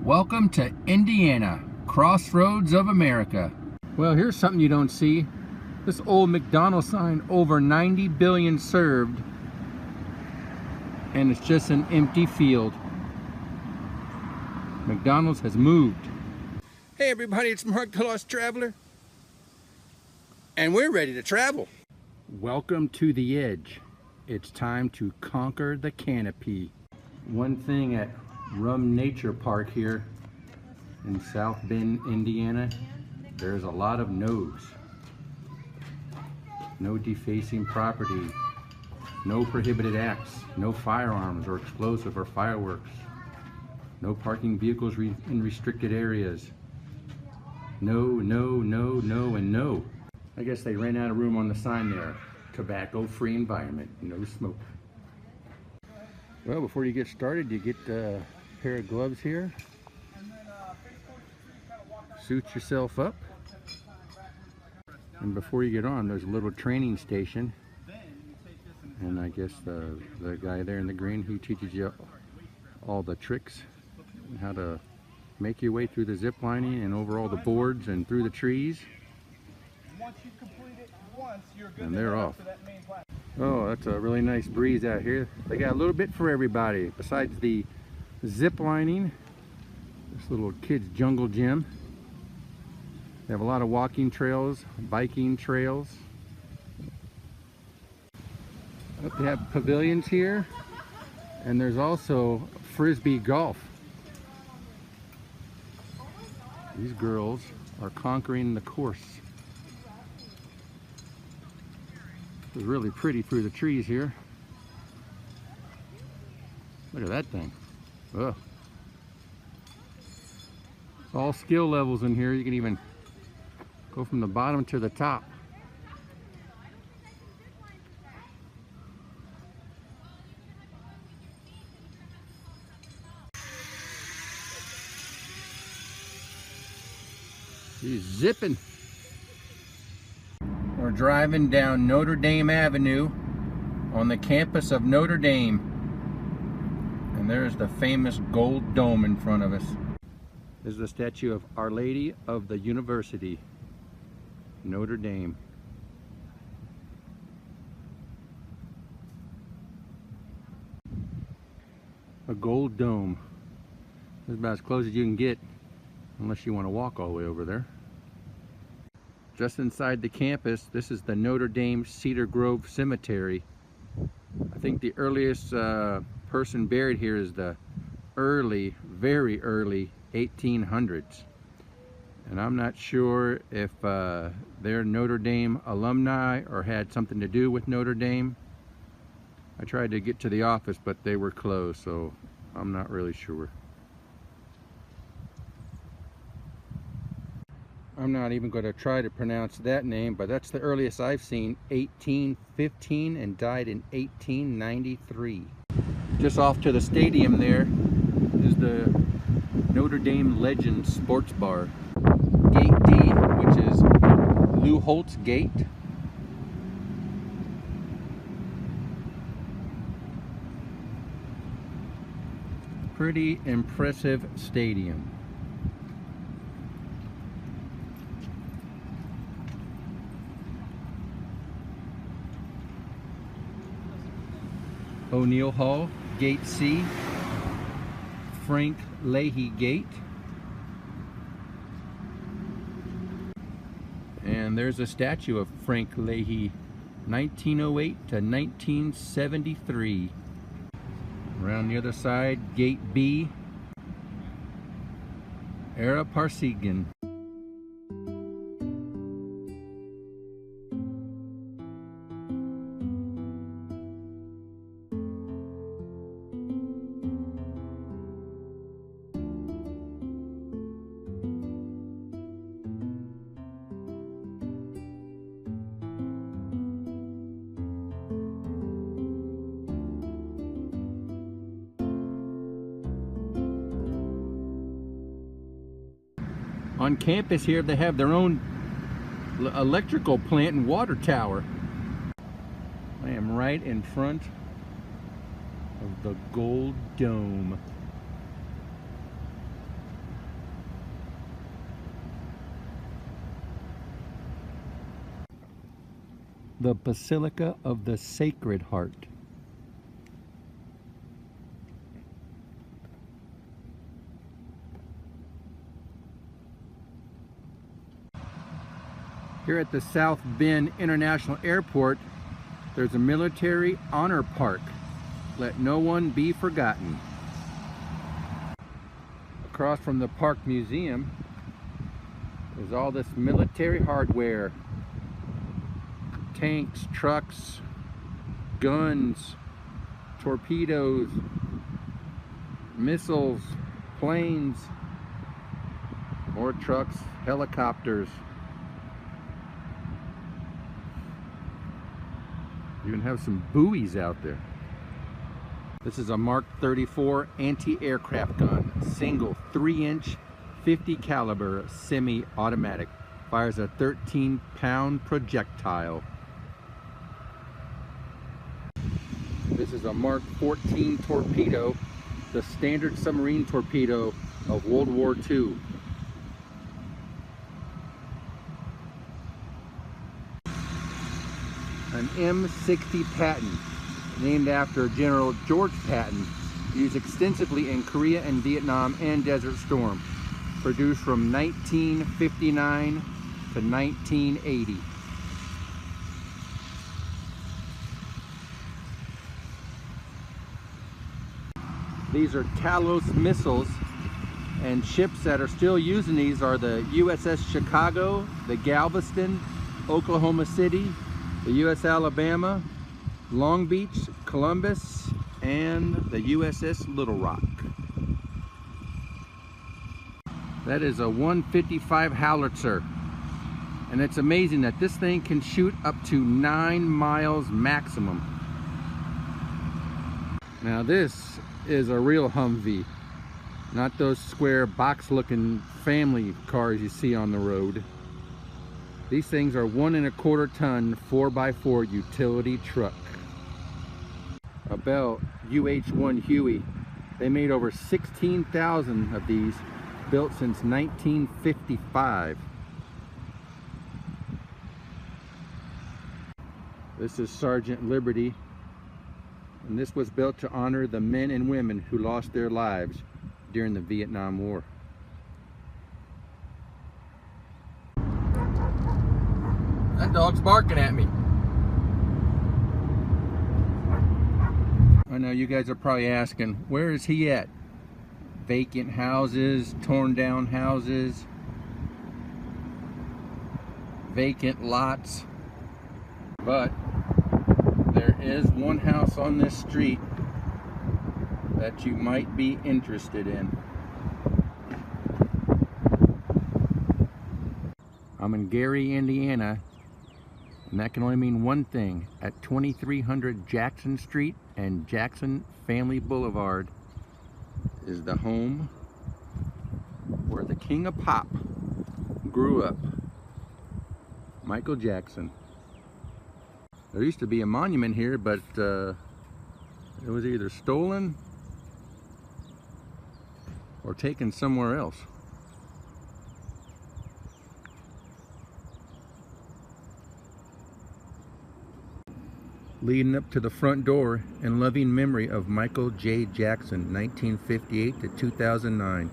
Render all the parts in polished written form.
Welcome to Indiana, crossroads of America. Well, here's something you don't see. This old McDonald's sign, over 90 billion served, and it's just an empty field. McDonald's has moved. Hey everybody, it's Mark the Lost Traveler, and we're ready to travel. Welcome to the edge. It's time to conquer the canopy. One thing at Rum Nature Park here in South Bend, Indiana, there's a lot of no's. No defacing property, no prohibited acts, no firearms or explosive or fireworks, no parking vehicles in restricted areas. No, no, no, no, and no. I guess they ran out of room on the sign there. Tobacco-free environment, no smoke. Well, before you get started, you get a pair of gloves here. Suit yourself up. And before you get on, there's a little training station. And I guess the guy there in the green, he teaches you all the tricks, how to make your way through the zip lining and over all the boards and through the trees. And they're off. Oh, that's a really nice breeze out here. They got a little bit for everybody. Besides the zip lining, this little kids jungle gym. They have a lot of walking trails, biking trails. They have pavilions here, and there's also frisbee golf. These girls are conquering the course. It's really pretty through the trees here. Look at that thing. Ugh. It's all skill levels in here. You can even go from the bottom to the top. He's zipping. We're driving down Notre Dame Avenue on the campus of Notre Dame. And there's the famous gold dome in front of us. This is the statue of Our Lady of the University, Notre Dame. A gold dome. This is about as close as you can get, unless you want to walk all the way over there. Just inside the campus, this is the Notre Dame Cedar Grove Cemetery. I think the earliest person buried here is the early, very early 1800s. And I'm not sure if they're Notre Dame alumni or had something to do with Notre Dame. I tried to get to the office, but they were closed, so I'm not really sure. I'm not even going to try to pronounce that name, but that's the earliest I've seen, 1815, and died in 1893. Just off to the stadium there is the Notre Dame Legends Sports Bar. Gate D, which is Lou Holtz Gate. Pretty impressive stadium. O'Neill Hall, Gate C, Frank Leahy Gate, and there's a statue of Frank Leahy, 1908 to 1973. Around the other side, Gate B, Ara Parsegan. On campus here, they have their own electrical plant and water tower. I am right in front of the Gold Dome. the Basilica of the Sacred Heart. Here at the South Bend International Airport, there's a military honor park. Let no one be forgotten. Across from the park museum is all this military hardware. Tanks, trucks, guns, torpedoes, missiles, planes, more trucks, helicopters. You even have some buoys out there. This is a Mark 34 anti-aircraft gun, single 3-inch 50 caliber semi-automatic. Fires a 13-pound projectile. This is a Mark 14 torpedo, the standard submarine torpedo of World War II. An M60 Patton, named after General George Patton, used extensively in Korea and Vietnam and Desert Storm. Produced from 1959 to 1980. These are Talos missiles, and ships that are still using these are the USS Chicago, the Galveston, Oklahoma City, the US Alabama, Long Beach, Columbus, and the USS Little Rock. That is a 155 howitzer, and it's amazing that this thing can shoot up to 9 miles maximum. Now this is a real Humvee, not those square box looking family cars you see on the road. These things are 1 1/4 ton 4x4 utility truck. A Bell UH-1 Huey. They made over 16,000 of these, built since 1955. This is Sergeant Liberty, and this was built to honor the men and women who lost their lives during the Vietnam War. That dog's barking at me. I know you guys are probably asking, where is he at? Vacant houses, torn down houses, vacant lots. But there is one house on this street that you might be interested in. I'm in Gary, Indiana, and that can only mean one thing. At 2300 Jackson Street and Jackson Family Boulevard is the home where the king of pop grew up, Michael Jackson. There used to be a monument here, but it was either stolen or taken somewhere else. Leading up to the front door, in loving memory of Michael J. Jackson, 1958 to 2009.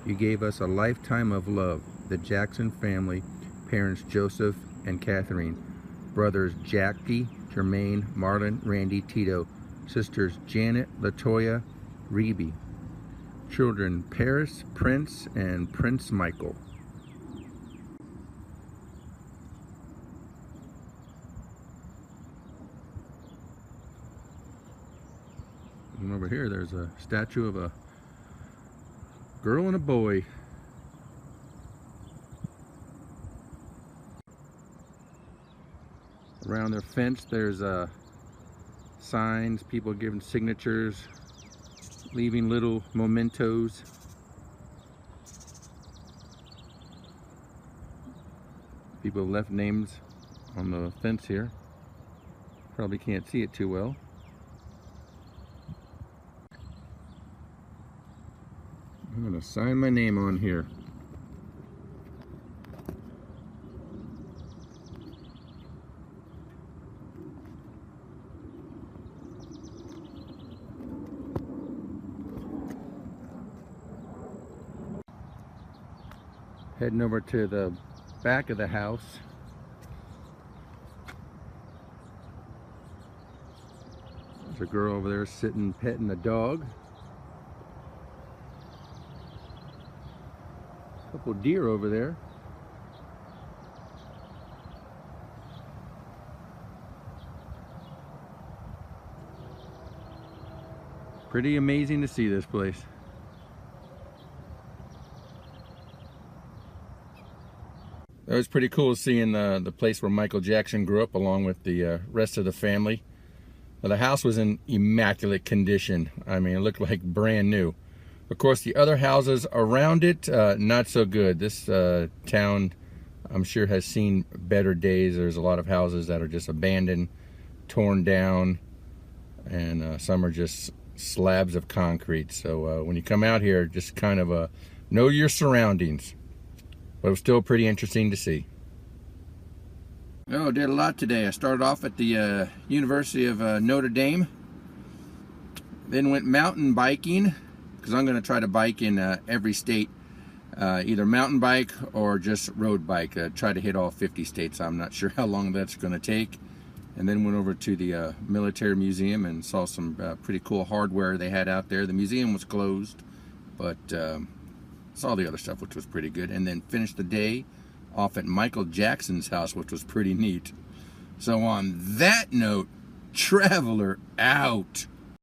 You gave us a lifetime of love. The Jackson family, parents Joseph and Catherine, brothers Jackie, Jermaine, Marlon, Randy, Tito, sisters Janet, Latoya, Rebe, children Paris, Prince, and Prince Michael. And over here there's a statue of a girl and a boy. Around their fence there's signs, people giving signatures, leaving little mementos. People have left names on the fence here. Probably can't see it too well. I'm going to sign my name on here. Heading over to the back of the house. There's a girl over there sitting petting the dog. A couple deer over there. Pretty amazing to see this place. It was pretty cool seeing the place where Michael Jackson grew up along with the rest of the family. The house was in immaculate condition. I mean, it looked like brand new. Of course, the other houses around it, not so good. This town, I'm sure, has seen better days. There's a lot of houses that are just abandoned, torn down, and some are just slabs of concrete. So when you come out here, just kind of know your surroundings. But it was still pretty interesting to see. Oh, did a lot today. I started off at the University of Notre Dame. Then went mountain biking, because I'm going to try to bike in every state. Either mountain bike or just road bike. Try to hit all 50 states. I'm not sure how long that's going to take. And then went over to the military museum and saw some pretty cool hardware they had out there. The museum was closed, but saw the other stuff, which was pretty good. And then finished the day off at Michael Jackson's house, which was pretty neat. So on that note, traveler out.